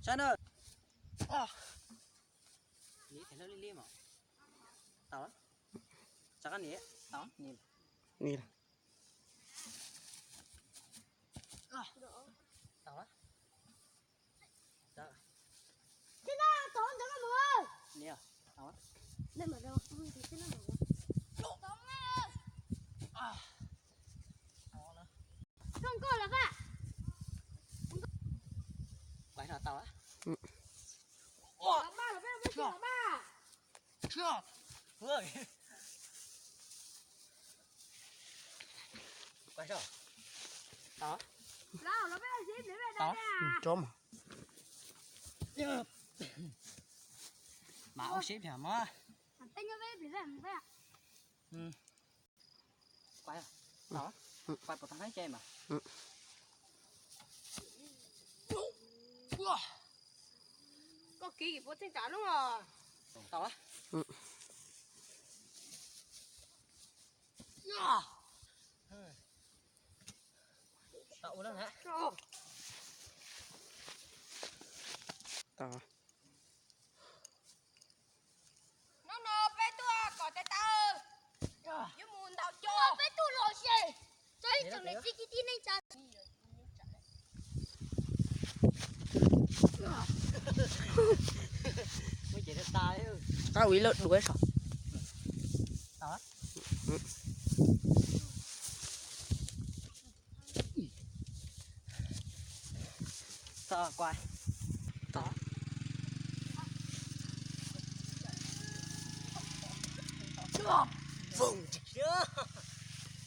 Sao nữa? Ní thấy nó liêm à? Tao á? Sao cái ní? Tao nhìn. Nhìn. Tao á? Tao. Thế nào? Tao ăn nó mưa. Ní à? Tao á? Đây mà đâu? Không thấy thế nào mà. Tao nghe. Không có là cả. Quay nào tao á? Ba là biết ba. Chưa. Ơi. Quay sao? Tao á? Nào nó biết gì để về Tao đây á? à? Chôm. Mà ông xếp hả má? Tên như vậy để làm vậy à? Quay à? Tao á? Quay bộ thằng thấy chơi mà. Có kỳ bố trên cả đúng không? Tao á? Tao uống đó hả? Tao. Nó bé tua có tay tao. Như muốn tao cho. Bé tua lo gì? Chơi chẳng này chỉ tin này cha. Mới chỉ được tao chứ. Tao ý lợn đuối sao? Tao á? Tao quay. Tao. Vùng chưa?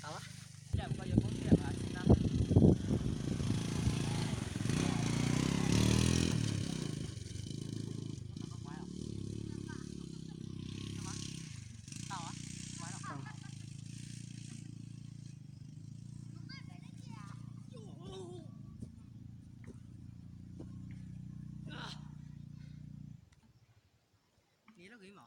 Tao á? Đẹp bao giờ cũng đẹp hả? Nghĩ nó ghi mà